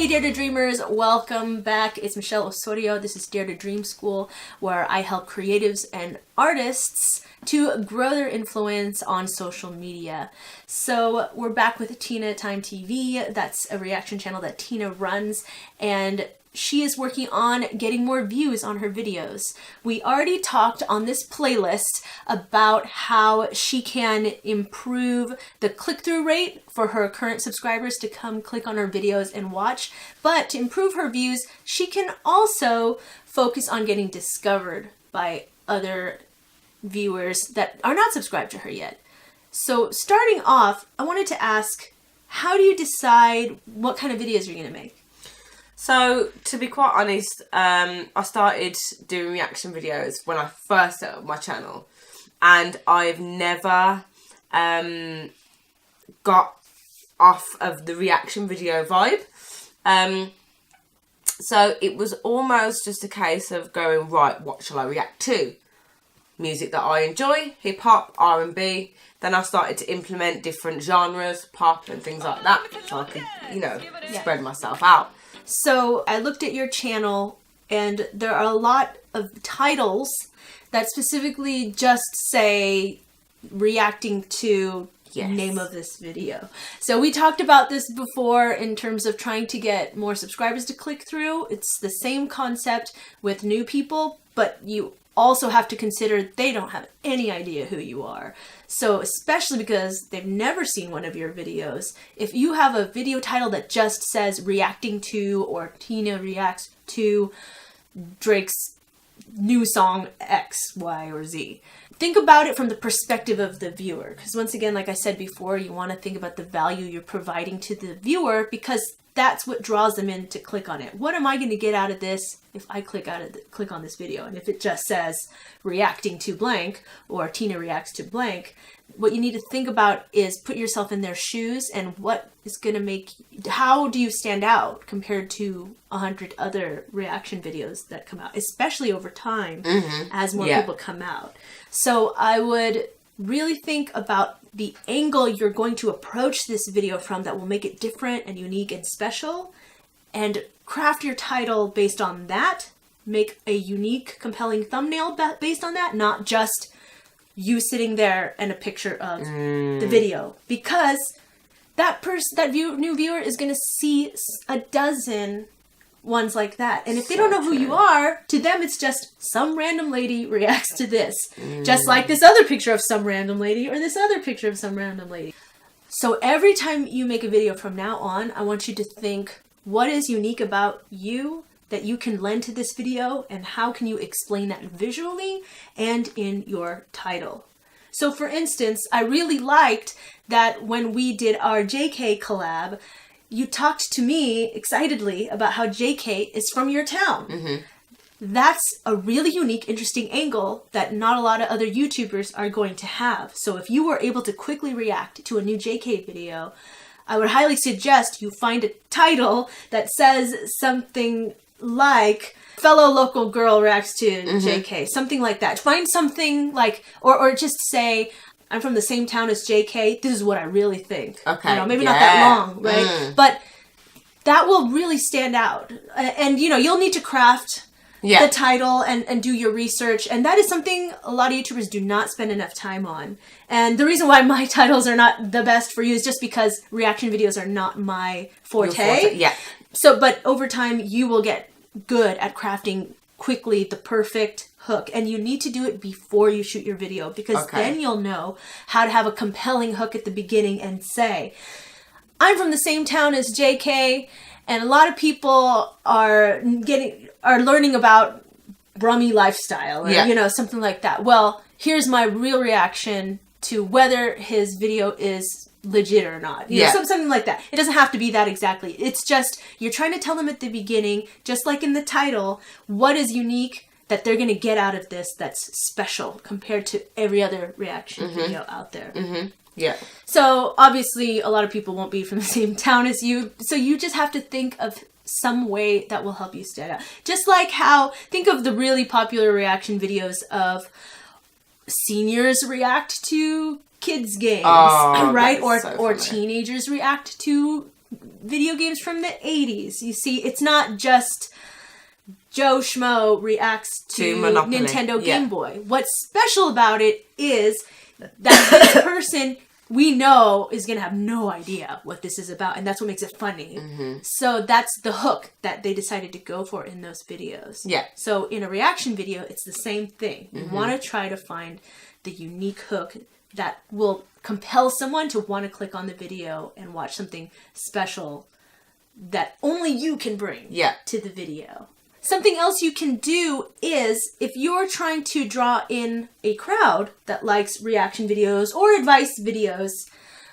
Hey Dare to Dreamers, welcome back. It's Michelle Osorio. This is Dare to Dream School, where I help creatives and artists to grow their influence on social media. So we're back with TinaTimeTv. That's a reaction channel that Tina runs, and she is working on getting more views on her videos. We already talked on this playlist about how she can improve the click-through rate for her current subscribers to come click on her videos and watch. But to improve her views, she can also focus on getting discovered by other viewers that are not subscribed to her yet. So starting off, I wanted to ask, how do you decide what kind of videos you're going to make? So, to be quite honest, I started doing reaction videos when I first set up my channel, and I've never got off of the reaction video vibe. So it was almost just a case of going, right, what shall I react to? Music that I enjoy, hip hop, R&B. Then I started to implement different genres, pop and things like that, so I could, spread myself out. So I looked at your channel, and there are a lot of titles that specifically just say reacting to name of this video. So we talked about this before in terms of trying to get more subscribers to click through. It's the same concept with new people, but you also have to consider they don't have any idea who you are. So especially because they've never seen one of your videos, if you have a video title that just says reacting to or Tina reacts to Drake's new song X, Y, or Z, think about it from the perspective of the viewer. Because once again, like I said before, you want to think about the value you're providing to the viewer, because that's what draws them in to click on it. What am I going to get out of this if I click on this video? And if it just says reacting to blank or Tina reacts to blank, what you need to think about is put yourself in their shoes and what is going to make, how do you stand out compared to 100 other reaction videos that come out, especially over time as more people come out. So I would really think about the angle you're going to approach this video from that will make it different and unique and special, and craft your title based on that. Make a unique, compelling thumbnail based on that, not just you sitting there and a picture of the video, because that new viewer is going to see a dozen ones like that, and if they don't know who you are, to them it's just some random lady reacts to this, just like this other picture of some random lady or this other picture of some random lady. So every time you make a video from now on, I want you to think, what is unique about you that you can lend to this video, and how can you explain that visually and in your title? So for instance, I really liked that when we did our JK collab, you talked to me excitedly about how JK is from your town. That's a really unique, interesting angle that not a lot of other YouTubers are going to have. So if you were able to quickly react to a new JK video, I would highly suggest you find a title that says something like fellow local girl reacts to JK, something like that. Find something like, or just say, I'm from the same town as JK. This is what I really think. Okay. Maybe not that long, right? But that will really stand out. And, you'll need to craft the title and do your research. And that is something a lot of YouTubers do not spend enough time on. And the reason why my titles are not the best for you is just because reaction videos are not my forte. So, but over time, you will get good at crafting quickly the perfect hook, and you need to do it before you shoot your video, because then you'll know how to have a compelling hook at the beginning and say, I'm from the same town as JK, and a lot of people are learning about Brummy lifestyle, or something like that. Well, here's my real reaction to whether his video is legit or not. Something like that. It doesn't have to be that exactly. It's just, you're trying to tell them at the beginning, just like in the title, what is unique that they're going to get out of this that's special compared to every other reaction video out there. So obviously a lot of people won't be from the same town as you, so you just have to think of some way that will help you stand out. Just like how, think of the really popular reaction videos of seniors react to kids games, right? Or teenagers react to video games from the 80s. You see, it's not just Joe Schmo reacts to Monopoly. Nintendo Game Boy. What's special about it is that this person we know is going to have no idea what this is about, and that's what makes it funny. So that's the hook that they decided to go for in those videos. Yeah. So in a reaction video, it's the same thing. You want to try to find the unique hook that will compel someone to want to click on the video and watch something special that only you can bring to the video. Something else you can do is, if you're trying to draw in a crowd that likes reaction videos or advice videos,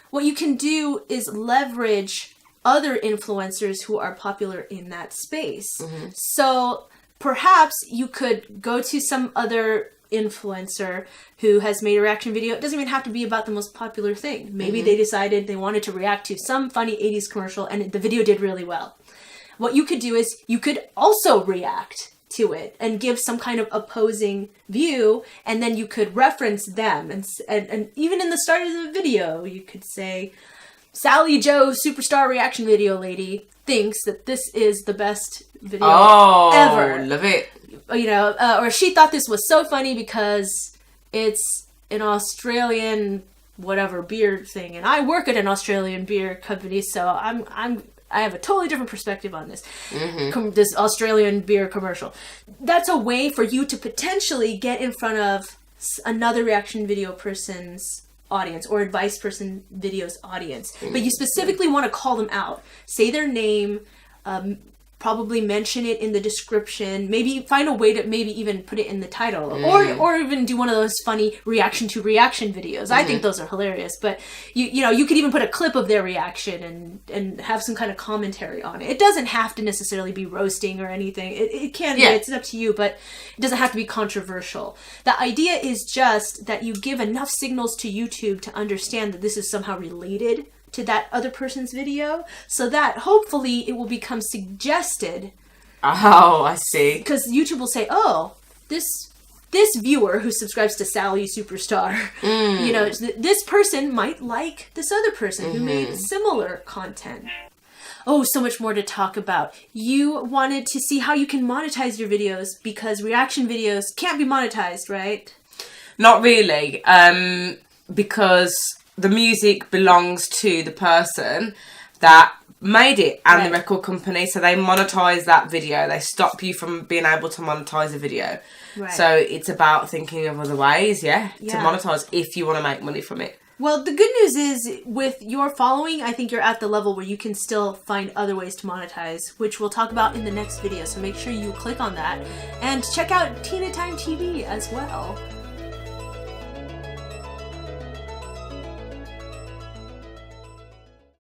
what you can do is leverage other influencers who are popular in that space. So perhaps you could go to some other influencer who has made a reaction video. It doesn't even have to be about the most popular thing. Maybe they decided they wanted to react to some funny 80s commercial and the video did really well. What you could do is you could also react to it and give some kind of opposing view, and then you could reference them. And even in the start of the video, you could say, Sally Joe Superstar Reaction Video Lady thinks that this is the best video ever. Love it. You know, or she thought this was so funny because it's an Australian whatever beer thing, and I work at an Australian beer company, so I have a totally different perspective on this. This Australian beer commercial. That's a way for you to potentially get in front of another reaction video person's audience or advice person video's audience. But you specifically want to call them out. Say their name, probably mention it in the description, maybe find a way to maybe even put it in the title, or even do one of those funny reaction to reaction videos. I think those are hilarious, but you know, you could even put a clip of their reaction and have some kind of commentary on it. It doesn't have to necessarily be roasting or anything. It can be, it's up to you, but it doesn't have to be controversial. The idea is just that you give enough signals to YouTube to understand that this is somehow related to that other person's video, so that hopefully it will become suggested. Oh, I see. Because YouTube will say, oh, this viewer who subscribes to Sally Superstar, you know, this person might like this other person who made similar content. Oh, so much more to talk about. You wanted to see how you can monetize your videos, because reaction videos can't be monetized, right? Not really, because the music belongs to the person that made it and the record company, so they monetize that video. They stop you from being able to monetize a video. So it's about thinking of other ways, to monetize if you want to make money from it. Well, the good news is, with your following, I think you're at the level where you can still find other ways to monetize, which we'll talk about in the next video. So make sure you click on that and check out TinaTimeTv as well.